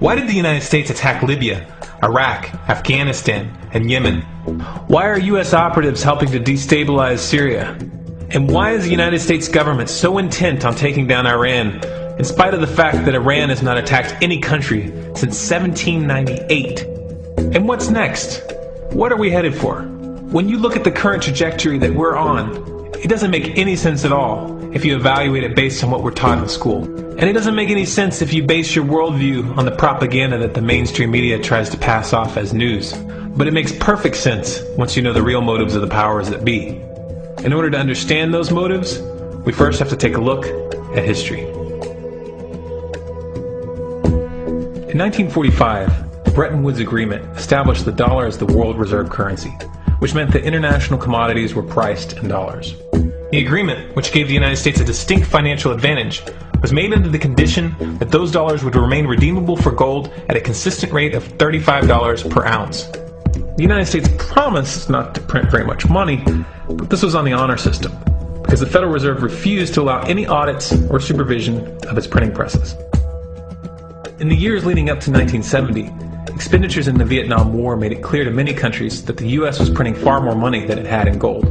Why did the United States attack Libya, Iraq, Afghanistan, and Yemen? Why are U.S. operatives helping to destabilize Syria? And why is the United States government so intent on taking down Iran, in spite of the fact that Iran has not attacked any country since 1798? And what's next? What are we headed for? When you look at the current trajectory that we're on, it doesn't make any sense at all if you evaluate it based on what we're taught in school. And it doesn't make any sense if you base your worldview on the propaganda that the mainstream media tries to pass off as news. But it makes perfect sense once you know the real motives of the powers that be. In order to understand those motives, we first have to take a look at history. In 1945, the Bretton Woods Agreement established the dollar as the world reserve currency, which meant that international commodities were priced in dollars. The agreement, which gave the United States a distinct financial advantage, was made under the condition that those dollars would remain redeemable for gold at a consistent rate of $35 per ounce. The United States promised not to print very much money, but this was on the honor system, because the Federal Reserve refused to allow any audits or supervision of its printing presses. In the years leading up to 1970, expenditures in the Vietnam War made it clear to many countries that the U.S. was printing far more money than it had in gold.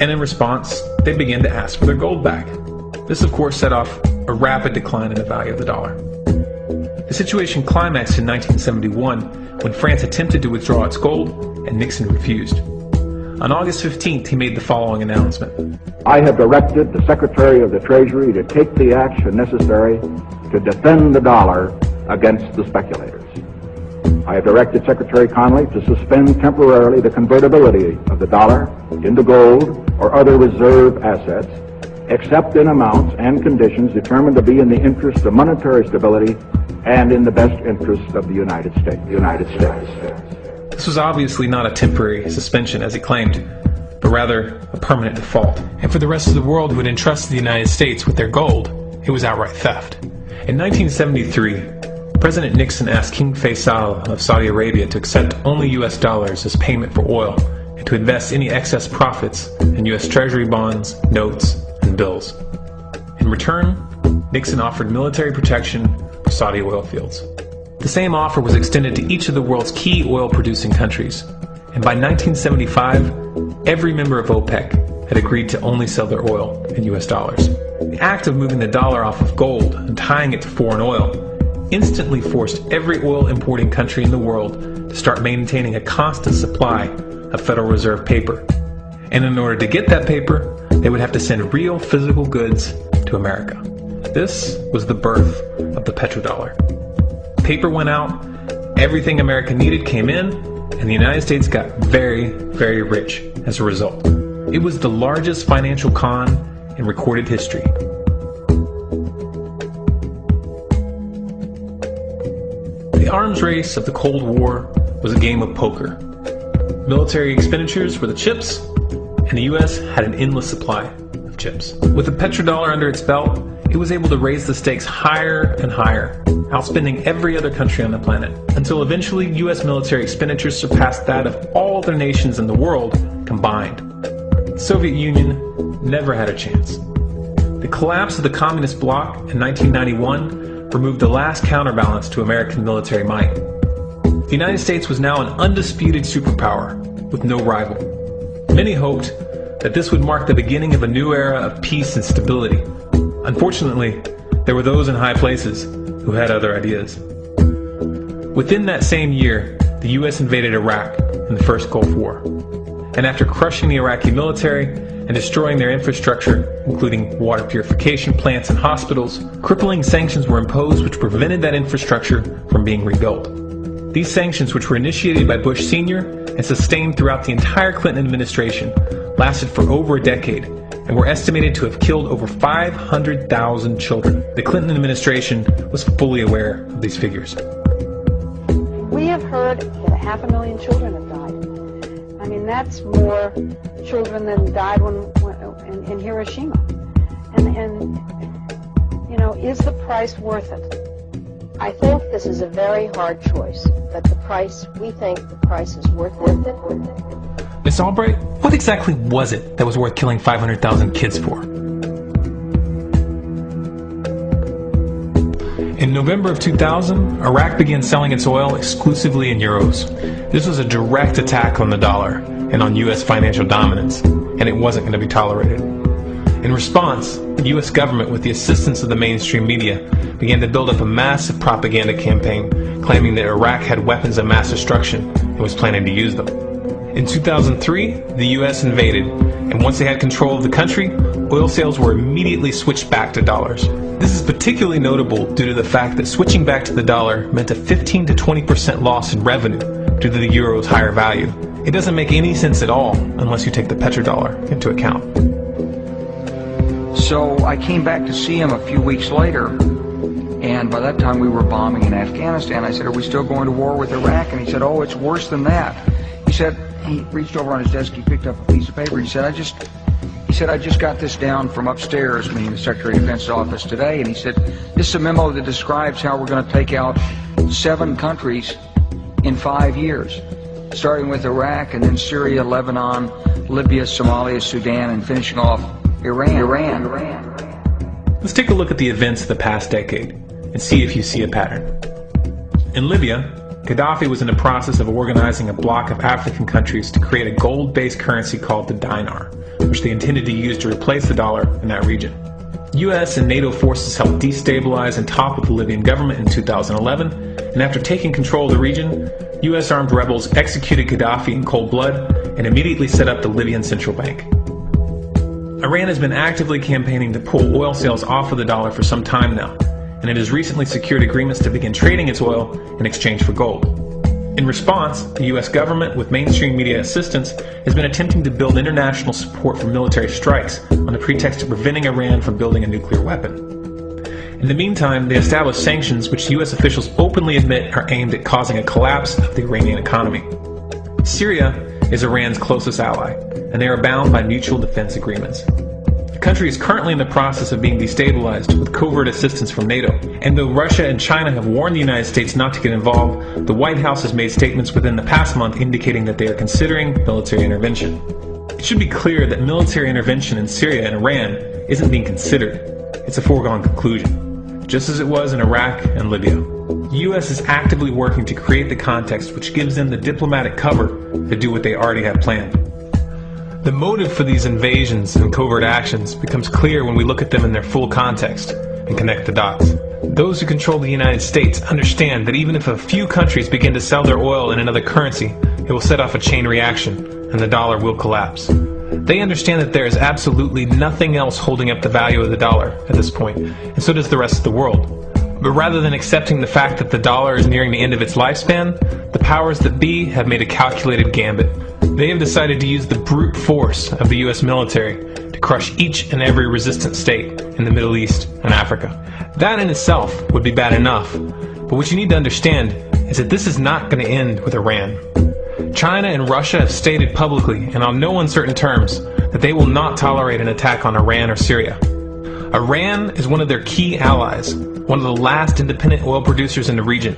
And in response, they began to ask for their gold back. This, of course, set off a rapid decline in the value of the dollar. The situation climaxed in 1971 when France attempted to withdraw its gold and Nixon refused. On August 15th, he made the following announcement. I have directed the Secretary of the Treasury to take the action necessary to defend the dollar against the speculators. I have directed Secretary Connally to suspend temporarily the convertibility of the dollar into gold or other reserve assets, except in amounts and conditions determined to be in the interest of monetary stability and in the best interest of the United States. This was obviously not a temporary suspension, as he claimed, but rather a permanent default. And for the rest of the world who had entrusted the United States with their gold, it was outright theft. In 1973, President Nixon asked King Faisal of Saudi Arabia to accept only U.S. dollars as payment for oil and to invest any excess profits in U.S. Treasury bonds, notes, and bills. In return, Nixon offered military protection for Saudi oil fields. The same offer was extended to each of the world's key oil-producing countries, and by 1975, every member of OPEC had agreed to only sell their oil in U.S. dollars. The act of moving the dollar off of gold and tying it to foreign oil instantly forced every oil-importing country in the world to start maintaining a constant supply of Federal Reserve paper. And in order to get that paper, they would have to send real physical goods to America. This was the birth of the petrodollar. Paper went out, everything America needed came in, and the United States got very, very rich as a result. It was the largest financial con in recorded history. The arms race of the Cold War was a game of poker. Military expenditures were the chips, and the U.S. had an endless supply of chips. With the petrodollar under its belt, it was able to raise the stakes higher and higher, outspending every other country on the planet, until eventually U.S. military expenditures surpassed that of all other nations in the world combined. The Soviet Union never had a chance. The collapse of the communist bloc in 1991 removed the last counterbalance to American military might. The United States was now an undisputed superpower with no rival. Many hoped that this would mark the beginning of a new era of peace and stability. Unfortunately, there were those in high places who had other ideas. Within that same year, the U.S. invaded Iraq in the first Gulf War. And after crushing the Iraqi military and destroying their infrastructure, including water purification plants and hospitals, crippling sanctions were imposed which prevented that infrastructure from being rebuilt. These sanctions, which were initiated by Bush Sr. and sustained throughout the entire Clinton administration, lasted for over a decade and were estimated to have killed over 500,000 children. The Clinton administration was fully aware of these figures. We have heard that 500,000 children have died. I mean, that's more children than died in Hiroshima. And you know, is the price worth it? I think this is a very hard choice, but we think the price is worth it. Miss Albright, what exactly was it that was worth killing 500,000 kids for? In November of 2000, Iraq began selling its oil exclusively in euros. This was a direct attack on the dollar and on U.S. financial dominance, and it wasn't going to be tolerated. In response, the U.S. government, with the assistance of the mainstream media, began to build up a massive propaganda campaign claiming that Iraq had weapons of mass destruction and was planning to use them. In 2003, the U.S. invaded, and once they had control of the country, oil sales were immediately switched back to dollars. This is particularly notable due to the fact that switching back to the dollar meant a 15 to 20% loss in revenue due to the euro's higher value. It doesn't make any sense at all unless you take the petrodollar into account. So I came back to see him a few weeks later, and by that time we were bombing in Afghanistan. I said, "Are we still going to war with Iraq?" And he said, "Oh, it's worse than that." He said, he reached over on his desk, he picked up a piece of paper, he said, I just got this down from upstairs, meaning the Secretary of Defense's office today, and he said, "This is a memo that describes how we're going to take out 7 countries in 5 years, starting with Iraq and then Syria, Lebanon, Libya, Somalia, Sudan, and finishing off Iran. Let's take a look at the events of the past decade and see if you see a pattern. In Libya, Gaddafi was in the process of organizing a bloc of African countries to create a gold-based currency called the dinar, which they intended to use to replace the dollar in that region. U.S. and NATO forces helped destabilize and topple the Libyan government in 2011, and after taking control of the region, U.S. armed rebels executed Gaddafi in cold blood and immediately set up the Libyan Central Bank. Iran has been actively campaigning to pull oil sales off of the dollar for some time now, and it has recently secured agreements to begin trading its oil in exchange for gold. In response, the U.S. government, with mainstream media assistance, has been attempting to build international support for military strikes on the pretext of preventing Iran from building a nuclear weapon. In the meantime, they established sanctions which U.S. officials openly admit are aimed at causing a collapse of the Iranian economy. Syria is Iran's closest ally, and they are bound by mutual defense agreements. The country is currently in the process of being destabilized with covert assistance from NATO, and though Russia and China have warned the United States not to get involved, the White House has made statements within the past month indicating that they are considering military intervention. It should be clear that military intervention in Syria and Iran isn't being considered. It's a foregone conclusion, just as it was in Iraq and Libya. The U.S. is actively working to create the context which gives them the diplomatic cover to do what they already have planned. The motive for these invasions and covert actions becomes clear when we look at them in their full context and connect the dots. Those who control the United States understand that even if a few countries begin to sell their oil in another currency, it will set off a chain reaction and the dollar will collapse. They understand that there is absolutely nothing else holding up the value of the dollar at this point, and so does the rest of the world. But rather than accepting the fact that the dollar is nearing the end of its lifespan, the powers that be have made a calculated gambit. They have decided to use the brute force of the U.S. military to crush each and every resistant state in the Middle East and Africa. That in itself would be bad enough, but what you need to understand is that this is not going to end with Iran. China and Russia have stated publicly and on no uncertain terms that they will not tolerate an attack on Iran or Syria. Iran is one of their key allies, one of the last independent oil producers in the region,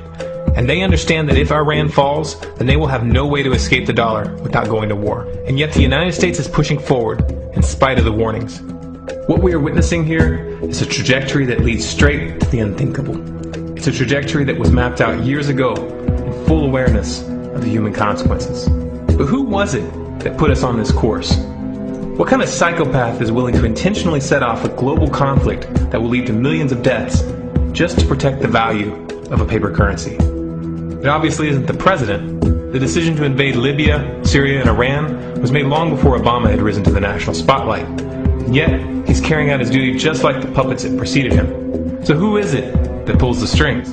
and they understand that if Iran falls, then they will have no way to escape the dollar without going to war. And yet the United States is pushing forward in spite of the warnings. What we are witnessing here is a trajectory that leads straight to the unthinkable. It's a trajectory that was mapped out years ago in full awareness of the human consequences. But who was it that put us on this course? What kind of psychopath is willing to intentionally set off a global conflict that will lead to millions of deaths just to protect the value of a paper currency? It obviously isn't the president. The decision to invade Libya, Syria, and Iran was made long before Obama had risen to the national spotlight. And yet, he's carrying out his duty just like the puppets that preceded him. So who is it that pulls the strings?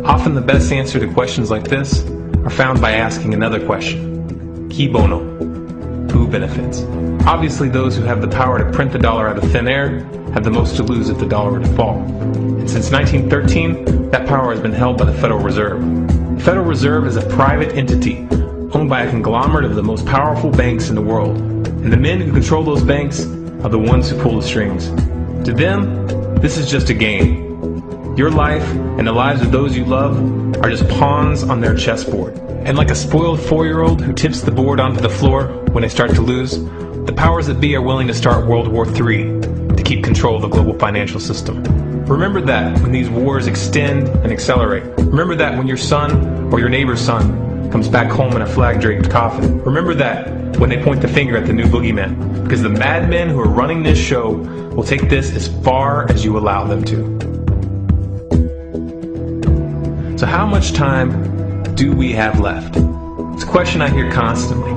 Often the best answer to questions like this are found by asking another question. Qui bono? Who benefits? Obviously those who have the power to print the dollar out of thin air have the most to lose if the dollar were to fall. And since 1913, that power has been held by the Federal Reserve. The Federal Reserve is a private entity owned by a conglomerate of the most powerful banks in the world. And the men who control those banks are the ones who pull the strings. To them, this is just a game. Your life and the lives of those you love are just pawns on their chessboard. And like a spoiled 4-year-old who tips the board onto the floor when they start to lose, the powers that be are willing to start World War III to keep control of the global financial system. Remember that when these wars extend and accelerate. Remember that when your son or your neighbor's son comes back home in a flag-draped coffin. Remember that when they point the finger at the new boogeyman, because the madmen who are running this show will take this as far as you allow them to. So how much time do we have left? It's a question I hear constantly,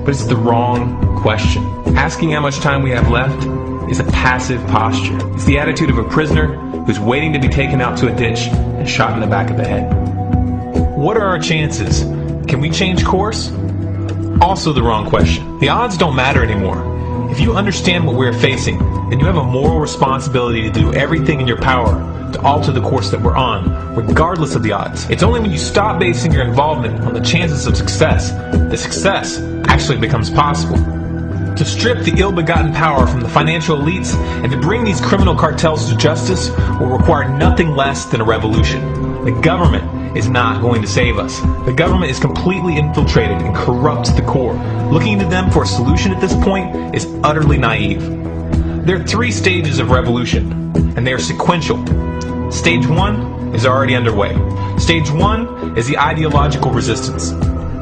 but it's the wrong question. Asking how much time we have left is a passive posture. It's the attitude of a prisoner who's waiting to be taken out to a ditch and shot in the back of the head. What are our chances? Can we change course? Also the wrong question. The odds don't matter anymore. If you understand what we're facing, then you have a moral responsibility to do everything in your power to alter the course that we're on, regardless of the odds. It's only when you stop basing your involvement on the chances of success that success actually becomes possible. To strip the ill-begotten power from the financial elites and to bring these criminal cartels to justice will require nothing less than a revolution. The government is not going to save us. The government is completely infiltrated and corrupt to the core. Looking to them for a solution at this point is utterly naive. There are 3 stages of revolution, and they are sequential. Stage 1 is already underway. Stage 1 is the ideological resistance.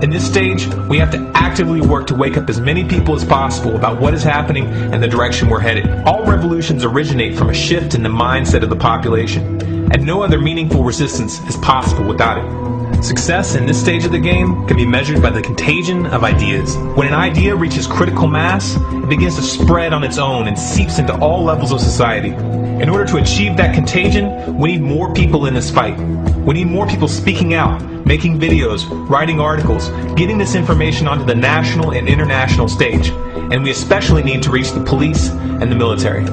In this stage, we have to actively work to wake up as many people as possible about what is happening and the direction we're headed. All revolutions originate from a shift in the mindset of the population, and no other meaningful resistance is possible without it. Success in this stage of the game can be measured by the contagion of ideas. When an idea reaches critical mass, it begins to spread on its own and seeps into all levels of society. In order to achieve that contagion, we need more people in this fight. We need more people speaking out, making videos, writing articles, getting this information onto the national and international stage. And we especially need to reach the police and the military.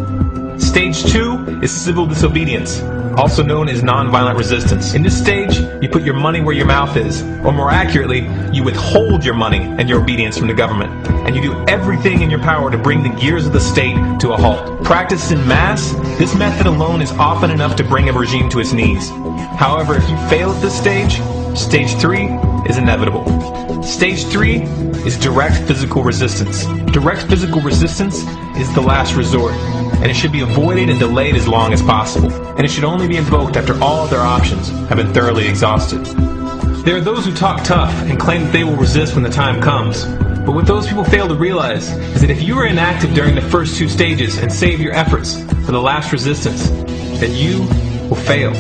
Stage 2 is civil disobedience, also known as nonviolent resistance. In this stage, you put your money where your mouth is, or more accurately, you withhold your money and your obedience from the government, and you do everything in your power to bring the gears of the state to a halt. Practiced in mass, this method alone is often enough to bring a regime to its knees. However, if you fail at this stage, Stage 3 is inevitable. Stage 3 is direct physical resistance. Direct physical resistance is the last resort, and it should be avoided and delayed as long as possible. And it should only be invoked after all other options have been thoroughly exhausted. There are those who talk tough and claim that they will resist when the time comes. But what those people fail to realize is that if you are inactive during the first 2 stages and save your efforts for the last resistance, then you will fail.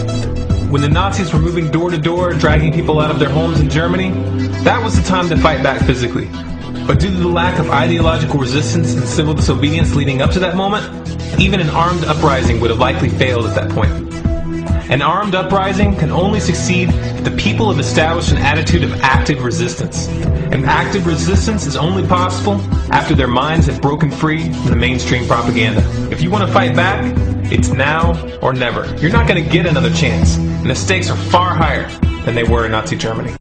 When the Nazis were moving door to door, dragging people out of their homes in Germany, that was the time to fight back physically. But due to the lack of ideological resistance and civil disobedience leading up to that moment, even an armed uprising would have likely failed at that point. An armed uprising can only succeed if the people have established an attitude of active resistance. And active resistance is only possible after their minds have broken free from the mainstream propaganda. If you want to fight back, it's now or never. You're not going to get another chance, and the stakes are far higher than they were in Nazi Germany.